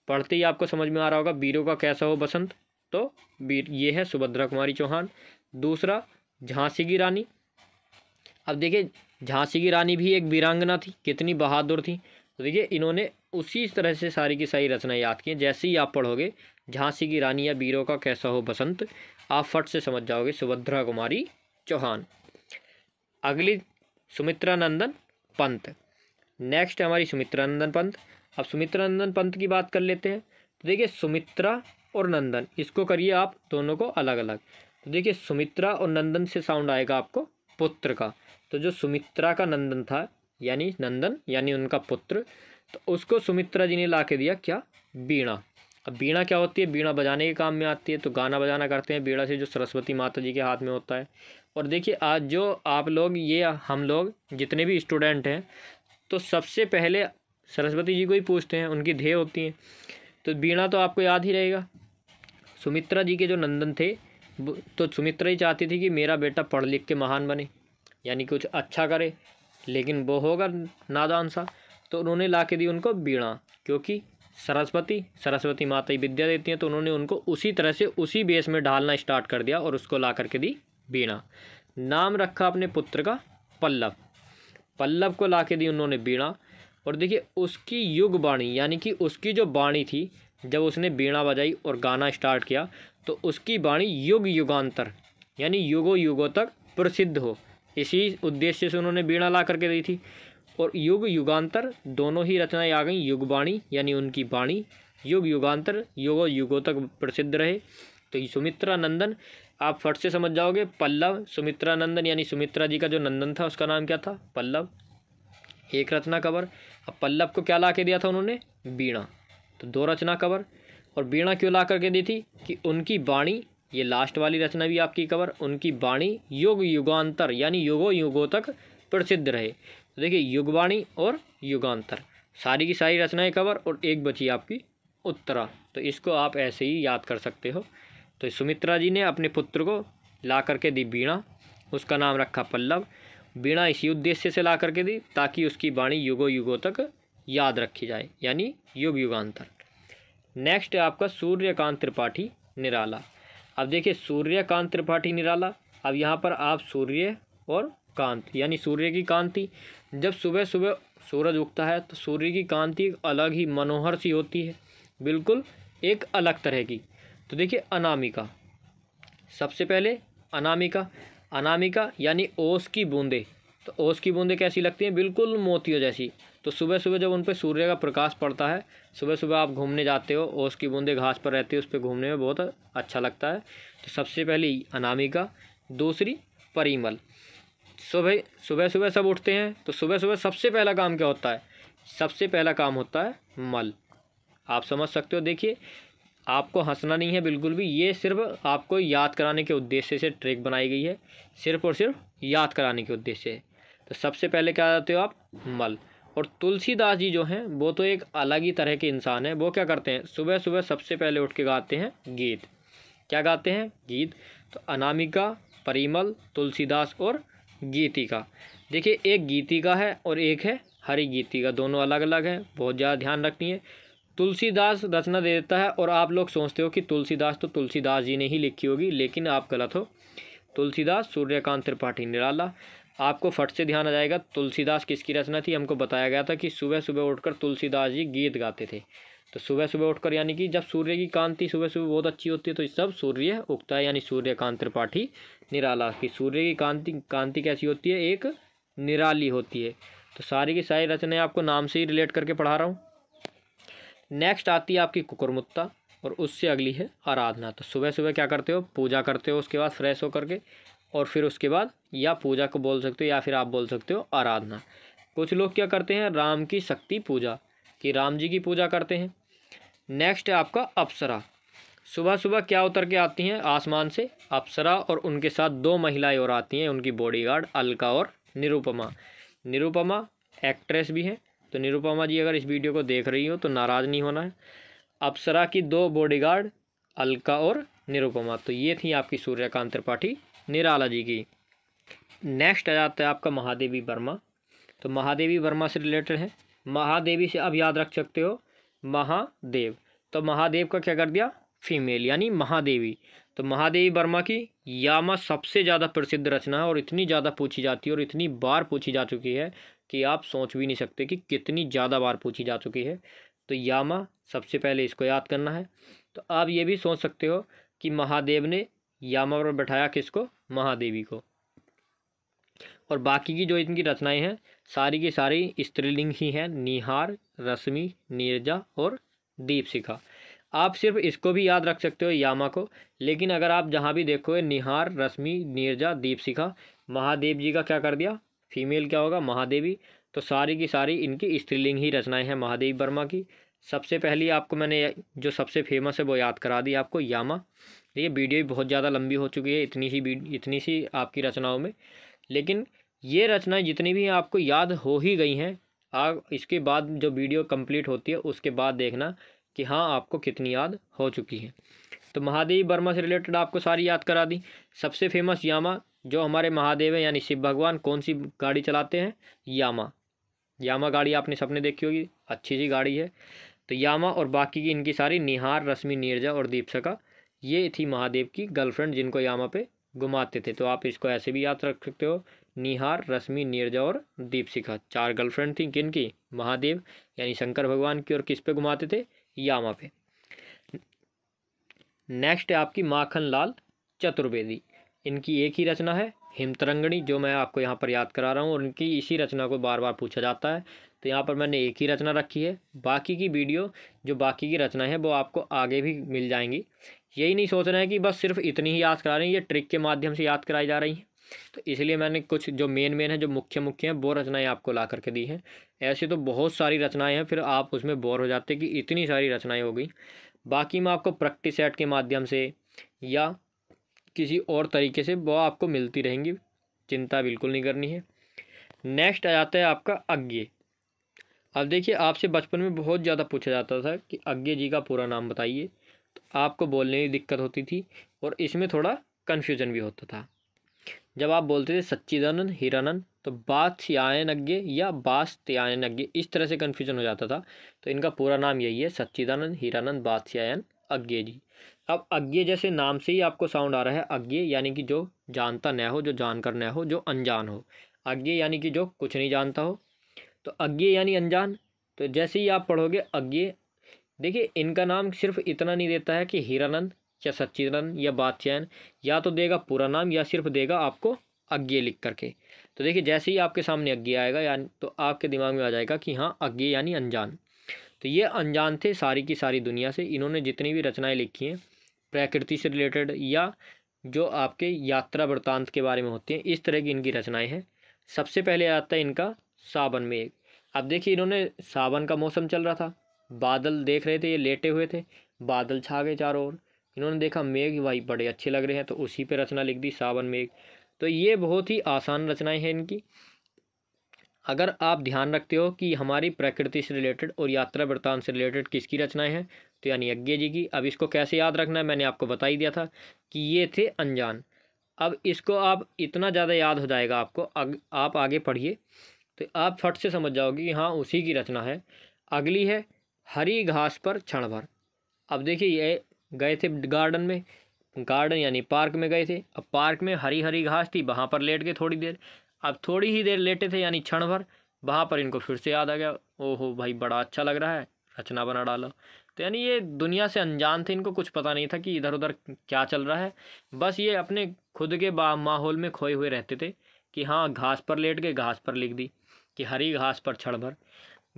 पढ़ते ही आपको समझ में आ रहा होगा, वीरों का कैसा हो बसंत, तो वीर ये है सुभद्रा कुमारी चौहान। दूसरा, झांसी की रानी। अब देखिए, झांसी की रानी भी एक वीरांगना थी, कितनी बहादुर थी। तो देखिए, इन्होंने उसी तरह से सारी की सारी रचनाएं याद की हैं। जैसे ही आप पढ़ोगे झांसी की रानी या वीरों का कैसा हो बसंत, आप फट से समझ जाओगे सुभद्रा कुमारी चौहान। अगली, सुमित्रा नंदन पंत। नेक्स्ट है हमारी सुमित्रा नंदन पंत। अब सुमित्रा नंदन पंत की बात कर लेते हैं। तो देखिए, सुमित्रा और नंदन, इसको करिए आप दोनों को अलग अलग। तो देखिए, सुमित्रा और नंदन से साउंड आएगा आपको पुत्र का। तो जो सुमित्रा का नंदन था, यानी नंदन यानी उनका पुत्र, तो उसको सुमित्रा जी ने ला के दिया क्या, बीणा। अब बीणा क्या होती है, बीणा बजाने के काम में आती है, तो गाना बजाना करते हैं बीणा से, जो सरस्वती माता जी के हाथ में होता है। और देखिए, आज जो आप लोग, ये हम लोग जितने भी स्टूडेंट हैं, तो सबसे पहले सरस्वती जी को ही पूछते हैं, उनकी ध्येय होती हैं। तो बीणा तो आपको याद ही रहेगा। सुमित्रा जी के जो नंदन थे, तो सुमित्रा ही चाहती थी कि मेरा बेटा पढ़ लिख के महान बने, यानी कुछ अच्छा करे, लेकिन वो होगा नादान सा, तो उन्होंने ला के दी उनको बीणा, क्योंकि सरस्वती माता ही विद्या देती हैं, तो उन्होंने उनको उसी तरह से उसी बेस में ढालना स्टार्ट कर दिया, और उसको ला करके दी बीणा। नाम रखा अपने पुत्र का पल्लव, पल्लव को ला के दी उन्होंने बीणा। और देखिए, उसकी युग वाणी, यानी कि उसकी जो वाणी थी, जब उसने बीणा बजाई और गाना स्टार्ट किया, तो उसकी वाणी युग युगांतर यानी युगों युगों तक प्रसिद्ध हो, इसी उद्देश्य से उन्होंने बीणा ला करके दी थी। और युग युगांतर दोनों ही रचनाएं आ गई, युगवाणी यानी उनकी वाणी, युग युगांतर युगों युगों तक प्रसिद्ध रहे। तो ये सुमित्रा नंदन आप फट से समझ जाओगे। पल्लव, सुमित्रा नंदन यानी सुमित्रा जी का जो नंदन था उसका नाम क्या था, पल्लव, एक रचना कवर। अब पल्लव को क्या ला के दिया था उन्होंने, बीणा, तो 2 रचना कवर। और बीणा क्यों ला करके दी थी, कि उनकी वाणी, ये लास्ट वाली रचना भी आपकी कवर, उनकी वाणी युग युगांतर यानी युगों युगों तक प्रसिद्ध रहे। तो देखिए, युगवाणी और युगांतर सारी की सारी रचनाएं कवर, और एक बची आपकी उत्तरा, तो इसको आप ऐसे ही याद कर सकते हो। तो सुमित्रा जी ने अपने पुत्र को ला करके दी बीणा, उसका नाम रखा पल्लव। बीणा इसी उद्देश्य से ला करके दी ताकि उसकी वाणी युगों युगों तक याद रखी जाए, यानी युग युगांतर। नेक्स्ट है आपका सूर्यकांत त्रिपाठी निराला। अब देखिए सूर्यकांत त्रिपाठी निराला, अब यहाँ पर आप सूर्य और कांत यानी सूर्य की कांति, जब सुबह सुबह सूरज उगता है तो सूर्य की कांति एक अलग ही मनोहर सी होती है, बिल्कुल एक अलग तरह की। तो देखिए अनामिका, सबसे पहले अनामिका, अनामिका यानी ओस की बूंदें। तो ओस की बूंदें कैसी लगती हैं? बिल्कुल मोतियों जैसी। तो सुबह सुबह जब उन पर सूर्य का प्रकाश पड़ता है, सुबह सुबह आप घूमने जाते हो, ओस की बूंदें घास पर रहती है, उस पर घूमने में बहुत अच्छा लगता है। तो सबसे पहली अनामिका, दूसरी परिमल। सुबह सुबह सुबह सब उठते हैं तो सुबह सुबह सबसे पहला काम क्या होता है? सबसे पहला काम होता है मल। आप समझ सकते हो। देखिए आपको हंसना नहीं है बिल्कुल भी, ये सिर्फ आपको याद कराने के उद्देश्य से ट्रिक बनाई गई है, सिर्फ और सिर्फ याद कराने के उद्देश्य से। तो सबसे पहले क्या करते हो आप? मल। और तुलसीदास जी जो हैं वो तो एक अलग ही तरह के इंसान हैं। वो क्या करते हैं? सुबह सुबह सबसे पहले उठ के गाते हैं गीत। क्या गाते हैं? गीत। तो अनामिका, परिमल, तुलसीदास और गीतिका। देखिए एक गीतिका है और एक है हरि गीतिका, दोनों अलग अलग हैं, बहुत ज़्यादा ध्यान रखनी है। तुलसीदास रचना दे देता है और आप लोग सोचते हो कि तुलसीदास तो तुलसीदास जी ने ही लिखी होगी, लेकिन आप गलत हो। तुलसीदास सूर्यकांत त्रिपाठी निराला। आपको फट से ध्यान आ जाएगा तुलसीदास किसकी रचना थी। हमको बताया गया था कि सुबह सुबह उठकर तुलसीदास जी गीत गाते थे। तो सुबह सुबह उठकर यानी कि जब सूर्य की कांति सुबह सुबह बहुत अच्छी होती है तो इस सब सूर्य उगता है, यानी सूर्यकांत त्रिपाठी निराला की सूर्य की कांति कैसी होती है? एक निराली होती है। तो सारी की सारी रचनाएं आपको नाम से ही रिलेट करके पढ़ा रहा हूँ। नेक्स्ट आती है आपकी कुकुरमुत्ता और उससे अगली है आराधना। तो सुबह सुबह क्या करते हो? पूजा करते हो, उसके बाद फ्रेश होकर के, और फिर उसके बाद या पूजा को बोल सकते हो या फिर आप बोल सकते हो आराधना। कुछ लोग क्या करते हैं? राम की शक्ति पूजा, कि राम जी की पूजा करते हैं। नेक्स्ट है आपका अप्सरा। सुबह सुबह क्या उतर के आती हैं आसमान से? अप्सरा, और उनके साथ दो महिलाएं और आती हैं, उनकी बॉडीगार्ड अलका और निरुपमा। निरुपमा एक्ट्रेस भी हैं, तो निरुपमा जी अगर इस वीडियो को देख रही हो तो नाराज़ नहीं होना है। अप्सरा की दो बॉडीगार्ड अलका और निरुपमा। तो ये थी आपकी सूर्यकांत त्रिपाठी निराला जी की। नेक्स्ट आ जाता है आपका महादेवी वर्मा। तो महादेवी वर्मा से रिलेटेड है। महादेवी से अब याद रख सकते हो महादेव। तो महादेव का क्या कर दिया? फीमेल, यानी महादेवी। तो महादेवी वर्मा की यामा सबसे ज़्यादा प्रसिद्ध रचना है और इतनी ज़्यादा पूछी जाती है और इतनी बार पूछी जा चुकी है कि आप सोच भी नहीं सकते कि कितनी ज़्यादा बार पूछी जा चुकी है। तो यामा सबसे पहले इसको याद करना है। तो आप ये भी सोच सकते हो कि महादेव ने यामा पर बैठाया किसको? महादेवी को। और बाकी की जो इनकी रचनाएं हैं सारी की सारी स्त्रीलिंग ही हैं, निहार, रश्मि, नीरजा और दीपशिखा। आप सिर्फ इसको भी याद रख सकते हो यामा को, लेकिन अगर आप जहाँ भी देखोगे निहार, रश्मि, नीरजा, दीपशिखा, महादेव जी का क्या कर दिया? फीमेल क्या होगा? महादेवी। तो सारी की सारी इनकी स्त्रीलिंग ही रचनाएं हैं महादेवी वर्मा की। सबसे पहली आपको मैंने जो सबसे फेमस है वो याद करा दी आपको, यामा। ये वीडियो भी बहुत ज़्यादा लंबी हो चुकी है इतनी सी आपकी रचनाओं में, लेकिन ये रचनाएं जितनी भी आपको याद हो ही गई हैं। आप इसके बाद जो वीडियो कंप्लीट होती है उसके बाद देखना कि हाँ आपको कितनी याद हो चुकी है। तो महादेवी वर्मा से रिलेटेड आपको सारी याद करा दी। सबसे फेमस यामा, जो हमारे महादेव हैं यानी शिव भगवान कौन सी गाड़ी चलाते हैं? यामा। यामा गाड़ी आपने सबने देखी होगी, अच्छी सी गाड़ी है। तो यामा और बाकी की इनकी सारी निहार, रश्मि, नीरजा और दीपशिखा, ये थी महादेव की गर्लफ्रेंड जिनको यामा पे घुमाते थे। तो आप इसको ऐसे भी याद रख सकते हो, निहार, रश्मि, नीरजा और दीपशिखा। 4 गर्लफ्रेंड थी किनकी? महादेव यानी शंकर भगवान की। और किस पे घुमाते थे? यामा पे। नेक्स्ट है आपकी माखन लाल चतुर्वेदी। इनकी एक ही रचना है हिमतरंगिणी, जो मैं आपको यहाँ पर याद करा रहा हूँ, और इनकी इसी रचना को बार बार पूछा जाता है। तो यहाँ पर मैंने एक ही रचना रखी है। बाकी की वीडियो जो बाकी की रचना है वो आपको आगे भी मिल जाएंगी। यही नहीं सोचना है कि बस सिर्फ इतनी ही याद करा रही हैं, ये ट्रिक के माध्यम से याद कराई जा रही हैं। तो इसलिए मैंने कुछ जो मेन है, जो मुख्य हैं, वो रचनाएं आपको ला करके दी हैं। ऐसे तो बहुत सारी रचनाएं हैं, फिर आप उसमें बोर हो जाते कि इतनी सारी रचनाएं हो गई। बाकी मैं आपको प्रैक्टिस सेट के माध्यम से या किसी और तरीके से वो आपको मिलती रहेंगी, चिंता बिल्कुल नहीं करनी है। नेक्स्ट आ जाता है आपका अज्ञे। अब देखिए आपसे बचपन में बहुत ज़्यादा पूछा जाता था कि अज्ञे जी का पूरा नाम बताइए, तो आपको बोलने में दिक्कत होती थी और इसमें थोड़ा कन्फ्यूजन भी होता था। जब आप बोलते थे सच्चिदानंद हीरानंद तो बात्स्यायनज्ञ या बास्त्यायनज्ञ इस तरह से कन्फ्यूजन हो जाता था। तो इनका पूरा नाम यही है, सच्चिदानंद हीरानंद बात्स्यायन अज्ञे जी। अब अज्ञे जैसे नाम से ही आपको साउंड आ रहा है, अज्ञे यानी कि जो जानता न हो, जो जानकर न हो, जो अनजान हो। अज्ञे यानी कि जो कुछ नहीं जानता हो, तो अज्ञे यानी अनजान। तो जैसे ही आप पढ़ोगे अज्ञे, देखिए इनका नाम सिर्फ इतना नहीं देता है कि हीरानंद या सच्चिदानंद या बात्स्यायन, या तो देगा पूरा नाम या सिर्फ देगा आपको अज्ञे लिख करके। तो देखिए जैसे ही आपके सामने अज्ञे आएगा यानी तो आपके दिमाग में आ जाएगा कि हाँ अज्ञे यानी अनजान। तो ये अनजान थे सारी की सारी दुनिया से। इन्होंने जितनी भी रचनाएं लिखी हैं प्रकृति से रिलेटेड या जो आपके यात्रा वृत्तांत के बारे में होते हैं, इस तरह की इनकी रचनाएं हैं। सबसे पहले आता है इनका सावन मेघ। अब देखिए इन्होंने, सावन का मौसम चल रहा था, बादल देख रहे थे, ये लेटे हुए थे, बादल छा गए चारों ओर, इन्होंने देखा मेघ भाई बड़े अच्छे लग रहे हैं, तो उसी पे रचना लिख दी सावन मेघ। तो ये बहुत ही आसान रचनाएं हैं इनकी। अगर आप ध्यान रखते हो कि हमारी प्रकृति से रिलेटेड और यात्रा वृत्तांत से रिलेटेड किसकी रचनाएं हैं, तो यानी यज्ञ जी की। अब इसको कैसे याद रखना है मैंने आपको बता ही दिया था कि ये थे अनजान। अब इसको आप इतना ज़्यादा याद हो जाएगा आपको, आप आगे पढ़िए तो आप फट से समझ जाओगे कि हाँ उसी की रचना है। अगली है हरी घास पर क्षण भर। अब देखिए ये गए थे गार्डन में, गार्डन यानी पार्क में गए थे। अब पार्क में हरी हरी घास थी, वहाँ पर लेट गए थोड़ी देर। अब थोड़ी ही देर लेटे थे यानी क्षण भर, वहाँ पर इनको फिर से याद आ गया, ओहो भाई बड़ा अच्छा लग रहा है, रचना बना डालो। तो यानी ये दुनिया से अनजान थे, इनको कुछ पता नहीं था कि इधर उधर क्या चल रहा है। बस ये अपने खुद के माहौल में खोए हुए रहते थे कि हाँ घास पर लेट गए, घास पर लिख दी कि हरी घास पर क्षण भर।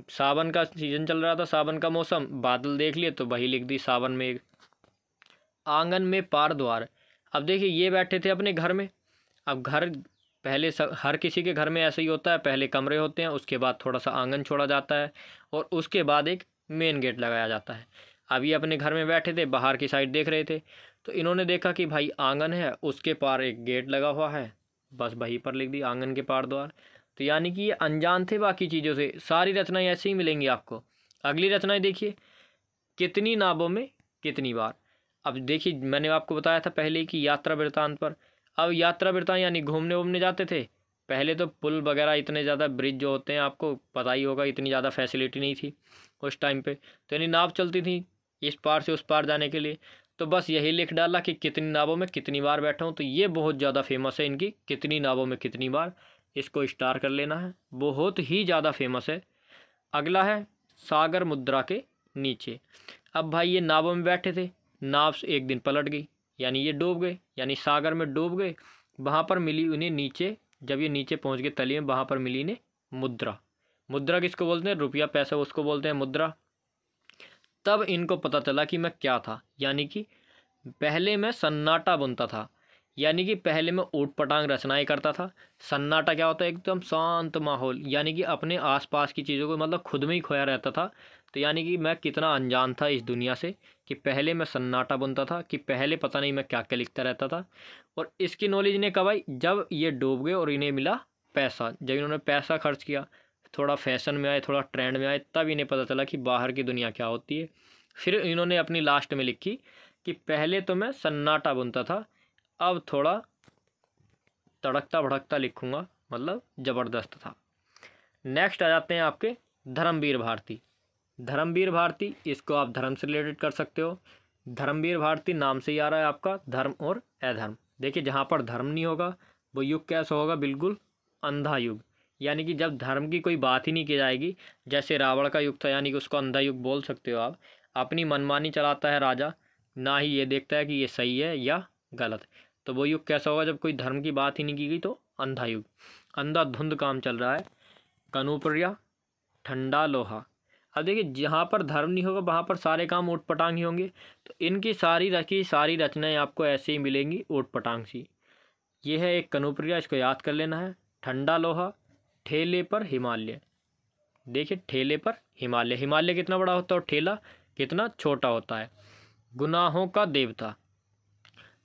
सावन का सीजन चल रहा था, सावन का मौसम, बादल देख लिए तो वही लिख दी सावन में। आंगन में पार द्वार। अब देखिए ये बैठे थे अपने घर में। अब घर पहले हर किसी के घर में ऐसा ही होता है, पहले कमरे होते हैं, उसके बाद थोड़ा सा आंगन छोड़ा जाता है और उसके बाद एक मेन गेट लगाया जाता है। अब ये अपने घर में बैठे थे, बाहर की साइड देख रहे थे, तो इन्होंने देखा कि भाई आंगन है, उसके पार एक गेट लगा हुआ है, बस वहीं पर लिख दी आंगन के पार द्वार। तो यानी कि ये अनजान थे बाकी चीज़ों से। सारी रचनाएं ऐसे ही मिलेंगी आपको। अगली रचनाएं देखिए, कितनी नावों में कितनी बार। अब देखिए मैंने आपको बताया था पहले कि यात्रा वृत्तांत पर। अब यात्रा वृत्तांत यानी घूमने वूमने जाते थे। पहले तो पुल वगैरह इतने ज़्यादा, ब्रिज जो होते हैं आपको पता ही होगा, इतनी ज़्यादा फैसिलिटी नहीं थी उस टाइम पे। तो यानी नाव चलती थी इस पार से उस पार जाने के लिए। तो बस यही लिख डाला कि कितनी नावों में कितनी बार बैठा हूँ। तो ये बहुत ज़्यादा फेमस है इनकी, कितनी नावों में कितनी बार। इसको स्टार कर लेना है, बहुत ही ज़्यादा फेमस है। अगला है सागर मुद्रा के नीचे। अब भाई ये नावों में बैठे थे, नाव से एक दिन पलट गई यानी ये डूब गए, यानी सागर में डूब गए। वहाँ पर मिली उन्हें नीचे, जब ये नीचे पहुँच गए तली में, वहाँ पर मिली इन्हें मुद्रा। मुद्रा किसको बोलते हैं, रुपया पैसा, उसको बोलते हैं मुद्रा। तब इनको पता चला कि मैं क्या था, यानी कि पहले मैं सन्नाटा बुनता था, यानी कि पहले मैं ऊट पटांग रचनाएं करता था। सन्नाटा क्या होता है, एकदम शांत माहौल, यानी कि अपने आसपास की चीज़ों को मतलब खुद में ही खोया रहता था। तो यानी कि मैं कितना अनजान था इस दुनिया से कि पहले मैं सन्नाटा बुनता था, कि पहले पता नहीं मैं क्या क्या लिखता रहता था। और इसकी नॉलेज ने कब आई, जब ये डूब गए और इन्हें मिला पैसा। जब इन्होंने पैसा खर्च किया, थोड़ा फैशन में आए, थोड़ा ट्रेंड में आए, तब इन्हें पता चला कि बाहर की दुनिया क्या होती है। फिर इन्होंने अपनी लास्ट में लिखी कि पहले तो मैं सन्नाटा बुनता था, अब थोड़ा तड़कता भड़कता लिखूंगा, मतलब ज़बरदस्त था। नेक्स्ट आ जाते हैं आपके धर्मवीर भारती। धर्मवीर भारती, इसको आप धर्म से रिलेटेड कर सकते हो। धर्मवीर भारती नाम से ही आ रहा है आपका धर्म और अधर्म। देखिए जहाँ पर धर्म नहीं होगा वो युग कैसा होगा, बिल्कुल अंधा युग। यानी कि जब धर्म की कोई बात ही नहीं की जाएगी, जैसे रावण का युग था, यानी कि उसको अंधा युग बोल सकते हो आप। अपनी मनमानी चलाता है राजा, ना ही ये देखता है कि ये सही है या गलत। तो वो युग कैसा होगा, जब कोई धर्म की बात ही नहीं की गई, तो अंधा युग, अंधाधुंध काम चल रहा है। कनूप्रिया, ठंडा लोहा। अब देखिए जहाँ पर धर्म नहीं होगा वहाँ पर सारे काम ऊट पटांग ही होंगे। तो इनकी सारी रचनाएं आपको ऐसे ही मिलेंगी ऊट पटांग सी। ये है एक कनूप्रिया, इसको याद कर लेना है। ठंडा लोहा, ठेले पर हिमालय। देखिए ठेले पर हिमालय, हिमालय कितना बड़ा होता है और ठेला कितना छोटा होता है। गुनाहों का देवता,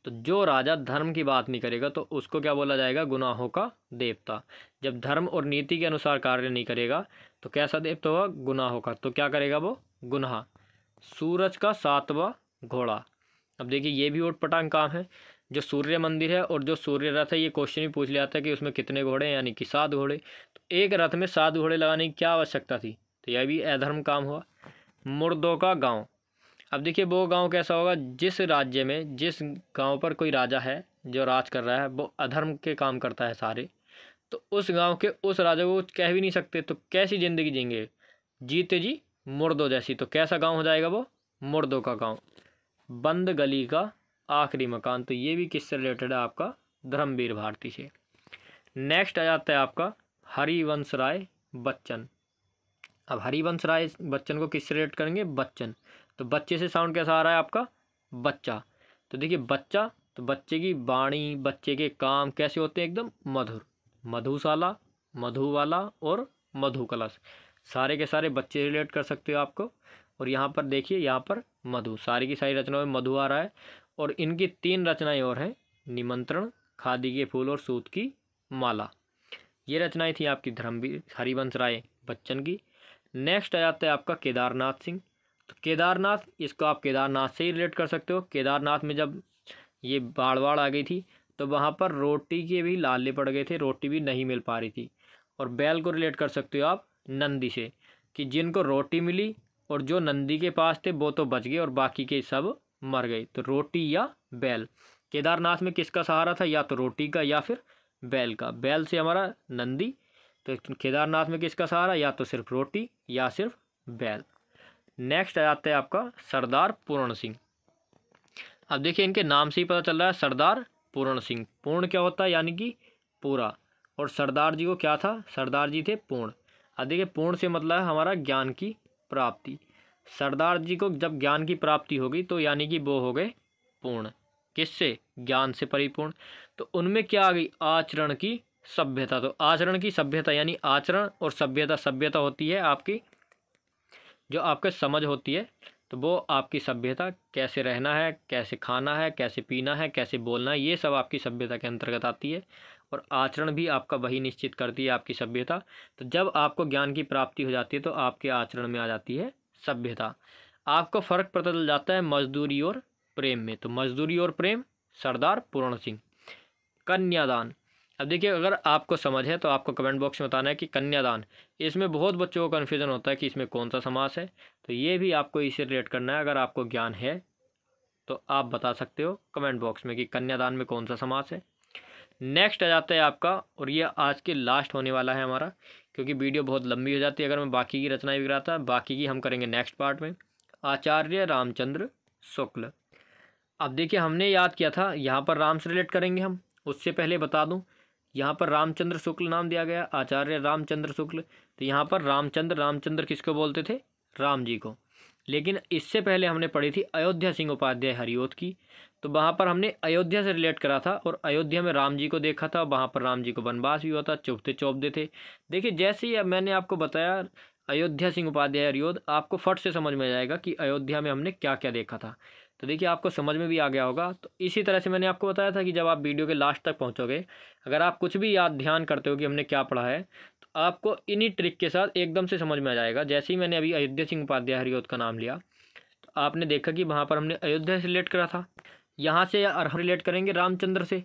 तो जो राजा धर्म की बात नहीं करेगा तो उसको क्या बोला जाएगा, गुनाहों का देवता। जब धर्म और नीति के अनुसार कार्य नहीं करेगा तो कैसा देवता होगा, गुनाहों का। तो क्या करेगा वो, गुनाह। सूरज का सातवां घोड़ा। अब देखिए ये भी ऊट पटांग काम है। जो सूर्य मंदिर है और जो सूर्य रथ है, ये क्वेश्चन भी पूछ लिया था कि उसमें कितने घोड़े हैं, यानी कि 7 घोड़े। तो एक रथ में 7 घोड़े लगाने की क्या आवश्यकता थी, तो यह भी अधर्म काम हुआ। मुर्दों का गाँव, अब देखिए वो गांव कैसा होगा, जिस राज्य में जिस गांव पर कोई राजा है जो राज कर रहा है, वो अधर्म के काम करता है सारे, तो उस गांव के उस राजा को कह भी नहीं सकते, तो कैसी ज़िंदगी जिएंगे, जीते जी मुर्दों जैसी। तो कैसा गांव हो जाएगा वो, मुर्दों का गांव। बंद गली का आखिरी मकान, तो ये भी किससे रिलेटेड है, आपका धर्मवीर भारती से। नेक्स्ट आ जाता है आपका हरिवंश राय बच्चन। अब हरिवंश राय बच्चन को किससे रिलेट करेंगे, बच्चन। तो बच्चे से साउंड कैसा आ रहा है आपका, बच्चा। तो देखिए बच्चा, तो बच्चे की वाणी, बच्चे के काम कैसे होते हैं, एकदम मधुर। मधुशाला, मधुवाला और मधु कलश, सारे के सारे बच्चे रिलेट कर सकते हो आपको। और यहाँ पर देखिए, यहाँ पर मधु, सारी की सारी रचनाओं में मधु आ रहा है। और इनकी 3 रचनाएं और हैं, निमंत्रण, खादी के फूल और सूत की माला। ये रचनाएं थी आपकी धर्मवीर हरिवंश राय बच्चन की। नेक्स्ट आ जाता है आपका केदारनाथ सिंह। तो केदारनाथ, इसको आप केदारनाथ से ही रिलेट कर सकते हो। केदारनाथ में जब ये बाढ़ आ गई थी, तो वहाँ पर रोटी के भी लाले पड़ गए थे, रोटी भी नहीं मिल पा रही थी। और बैल को रिलेट कर सकते हो आप नंदी से, कि जिनको रोटी मिली और जो नंदी के पास थे वो तो बच गए और बाकी के सब मर गए। तो रोटी या बैल, केदारनाथ में किसका सहारा था, या तो रोटी का या फिर बैल का। बैल से हमारा नंदी, तो केदारनाथ में किसका सहारा, या तो सिर्फ रोटी या सिर्फ बैल। नेक्स्ट आ जाता है आपका सरदार पूर्ण सिंह। अब देखिए इनके नाम से ही पता चल रहा है, सरदार पूर्ण सिंह। पूर्ण क्या होता है, यानी कि पूरा, और सरदार जी को क्या था, सरदार जी थे पूर्ण। अब देखिए पूर्ण से मतलब है हमारा ज्ञान की प्राप्ति। सरदार जी को जब ज्ञान की प्राप्ति होगी तो यानी कि वो हो गए पूर्ण, किससे, ज्ञान से परिपूर्ण। तो उनमें क्या आ गई, आचरण की सभ्यता। तो आचरण की सभ्यता यानी आचरण और सभ्यता, सभ्यता होती है आपकी जो आपके समझ होती है, तो वो आपकी सभ्यता, कैसे रहना है, कैसे खाना है, कैसे पीना है, कैसे बोलना है, ये सब आपकी सभ्यता के अंतर्गत आती है। और आचरण भी आपका वही निश्चित करती है आपकी सभ्यता। तो जब आपको ज्ञान की प्राप्ति हो जाती है तो आपके आचरण में आ जाती है सभ्यता। आपको फ़र्क पता चल जाता है मजदूरी और प्रेम में। तो मजदूरी और प्रेम, सरदार पूर्ण सिंह। कन्यादान, अब देखिए अगर आपको समझ है तो आपको कमेंट बॉक्स में बताना है कि कन्यादान, इसमें बहुत बच्चों को कन्फ्यूजन होता है कि इसमें कौन सा समास है। तो ये भी आपको इसे रिलेट करना है। अगर आपको ज्ञान है तो आप बता सकते हो कमेंट बॉक्स में कि कन्यादान में कौन सा समास है। नेक्स्ट आ जाता है आपका, और ये आज के लास्ट होने वाला है हमारा, क्योंकि वीडियो बहुत लंबी हो जाती है अगर मैं बाकी की रचनाएं भी कराता, बाकी की हम करेंगे नेक्स्ट पार्ट में। आचार्य रामचंद्र शुक्ल। अब देखिए हमने याद किया था, यहाँ पर राम से रिलेट करेंगे हम। उससे पहले बता दूं, यहाँ पर रामचंद्र शुक्ल नाम दिया गया, आचार्य रामचंद्र शुक्ल। तो यहाँ पर रामचंद्र, रामचंद्र किसको बोलते थे, राम जी को। लेकिन इससे पहले हमने पढ़ी थी अयोध्या सिंह उपाध्याय हरिओत की, तो वहाँ पर हमने अयोध्या से रिलेट करा था और अयोध्या में राम जी को देखा था। वहाँ पर राम जी को वनवास भी हुआ था, चुभते चौबते थे। देखिए जैसे ही मैंने आपको बताया अयोध्या सिंह उपाध्याय हरिओत, आपको फट से समझ में आ जाएगा कि अयोध्या में हमने क्या क्या देखा था। तो देखिए आपको समझ में भी आ गया होगा। तो इसी तरह से मैंने आपको बताया था कि जब आप वीडियो के लास्ट तक पहुंचोगे, अगर आप कुछ भी याद ध्यान करते हो कि हमने क्या पढ़ा है, तो आपको इन्हीं ट्रिक के साथ एकदम से समझ में आ जाएगा। जैसे ही मैंने अभी अयोध्या सिंह उपाध्याय हरिओत का नाम लिया, तो आपने देखा कि वहाँ पर हमने अयोध्या से रिलेट करा था। यहाँ से और हम रिलेट करेंगे रामचंद्र से।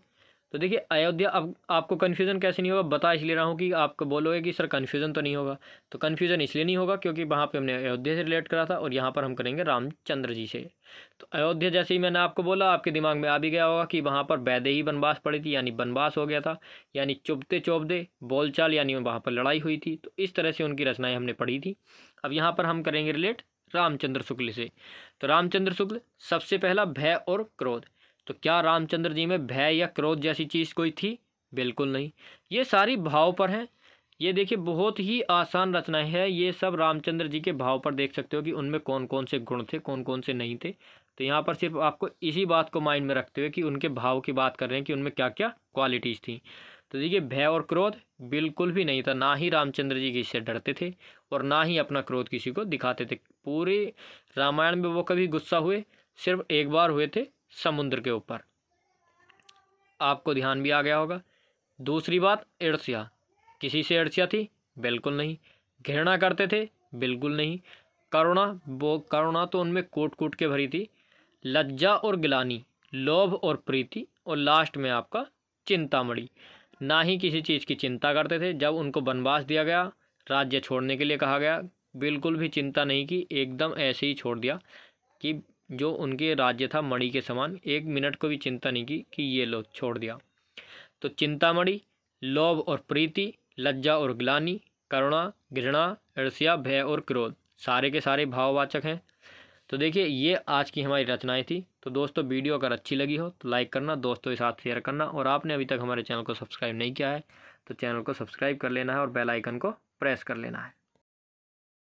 तो देखिए अयोध्या, अब आपको कन्फ्यूज़न कैसे नहीं होगा, बता इसलिए रहा हूँ कि आपको बोलोगे कि सर कन्फ्यूज़न तो नहीं होगा। तो कन्फ्यूज़न इसलिए नहीं होगा क्योंकि वहाँ पे हमने अयोध्या से रिलेट करा था और यहाँ पर हम करेंगे रामचंद्र जी से। तो अयोध्या जैसे ही मैंने आपको बोला, आपके दिमाग में आ भी गया होगा कि वहाँ पर वैदेही वनवास पड़ी थी, यानी वनवास हो गया था, यानी चुभते चौबते बोलचाल, यानी वहाँ पर लड़ाई हुई थी। तो इस तरह से उनकी रचनाएँ हमने पढ़ी थी। अब यहाँ पर हम करेंगे रिलेट रामचंद्र शुक्ल से। तो रामचंद्र शुक्ल, सबसे पहला भय और क्रोध। तो क्या रामचंद्र जी में भय या क्रोध जैसी चीज़ कोई थी, बिल्कुल नहीं। ये सारी भाव पर हैं। ये देखिए बहुत ही आसान रचनाएं हैं, ये सब रामचंद्र जी के भाव पर देख सकते हो कि उनमें कौन कौन से गुण थे, कौन कौन से नहीं थे। तो यहाँ पर सिर्फ आपको इसी बात को माइंड में रखते हुए कि उनके भाव की बात कर रहे हैं कि उनमें क्या क्या क्वालिटीज़ थी। तो देखिए भय और क्रोध बिल्कुल भी नहीं था, ना ही रामचंद्र जी किसी से डरते थे और ना ही अपना क्रोध किसी को दिखाते थे। पूरे रामायण में वो कभी गुस्सा हुए, सिर्फ एक बार हुए थे समुद्र के ऊपर। आपको ध्यान भी आ गया होगा। दूसरी बात, ईर्ष्या, किसी से ईर्ष्या थी, बिल्कुल नहीं। घृणा करते थे, बिल्कुल नहीं। करुणा, वो करुणा तो उनमें कूट कूट के भरी थी। लज्जा और गिलानी, लोभ और प्रीति, और लास्ट में आपका चिंतामणि। ना ही किसी चीज़ की चिंता करते थे। जब उनको वनवास दिया गया, राज्य छोड़ने के लिए कहा गया, बिल्कुल भी चिंता नहीं की, एकदम ऐसे ही छोड़ दिया कि जो उनके राज्य था मणि के समान, 1 मिनट को भी चिंता नहीं की कि ये लो छोड़ दिया। तो चिंतामणि लोभ और प्रीति, लज्जा और ग्लानि, करुणा, घृणा, ईर्ष्या, भय और क्रोध, सारे के सारे भाववाचक हैं। तो देखिए ये आज की हमारी रचनाएं थी। तो दोस्तों वीडियो अगर अच्छी लगी हो तो लाइक करना, दोस्तों के साथ शेयर करना, और आपने अभी तक हमारे चैनल को सब्सक्राइब नहीं किया है तो चैनल को सब्सक्राइब कर लेना है और बेल आइकन को प्रेस कर लेना है।